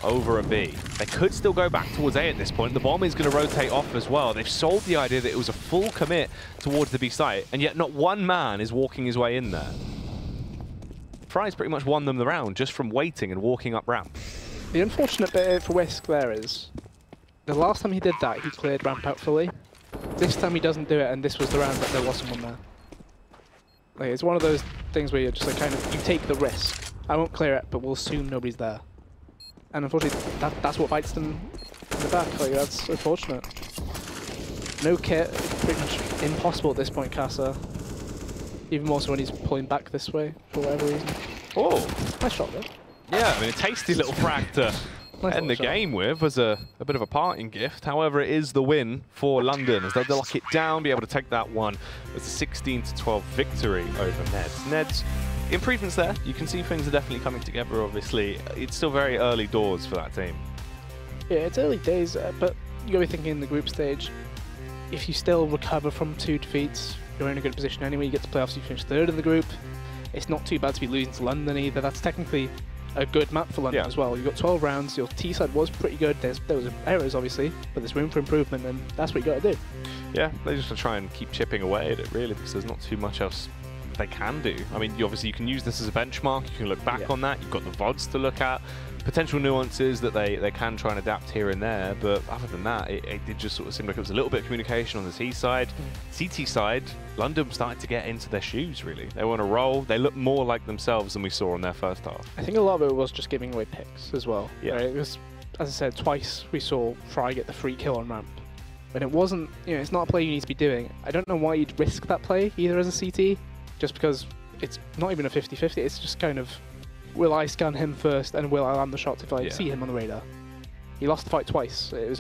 over a B. They could still go back towards A at this point. The bomb is going to rotate off as well. They've sold the idea that it was a full commit towards the B site, and yet not one man is walking his way in there. Fry's pretty much won them the round just from waiting and walking up ramp. The unfortunate bit for Whisk there is, the last time he did that, he cleared ramp out fully. This time he doesn't do it, and this was the round that there was someone there. Like, it's one of those things where you're just like, kind of, you take the risk. I won't clear it, but we'll assume nobody's there. And unfortunately, that's what bites them in the back. Like, that's unfortunate. No kit, pretty much impossible at this point, Casa. Even more so when he's pulling back this way, for whatever reason. Oh! Nice shot, though. Yeah, I mean, a tasty little frag to end the game with was a bit of a parting gift. However, it is the win for London as they lock it down, be able to take that one with a 16-12 victory over NEDS. NEDS, improvements there. You can see things are definitely coming together, obviously. It's still very early doors for that team. Yeah, it's early days, but you got to be thinking in the group stage, if you still recover from 2 defeats, you're in a good position anyway. You get to playoffs, you finish 3rd in the group. It's not too bad to be losing to London either. That's technically a good map for London as well. You've got 12 rounds, your T side was pretty good. There was errors, obviously, but there's room for improvement, and that's what you got to do. Yeah, they just try and keep chipping away at it, really, because there's not too much else they can do. I mean, obviously you can use this as a benchmark, you can look back on that, you've got the VODs to look at, potential nuances that they can try and adapt here and there, but other than that, it did just sort of seem like it was a little bit of communication on the T side. CT side, London started to get into their shoes, really. They were on a roll, they looked more like themselves than we saw in their first half. I think a lot of it was just giving away picks as well. Yeah. Right? It was, as I said, twice we saw Fry get the free kill on ramp. But it wasn't, you know, it's not a play you need to be doing. I don't know why you'd risk that play, either as a CT, just because it's not even a 50-50, it's just kind of, will I scan him first and will I land the shot if I see him on the radar? He lost the fight twice. It was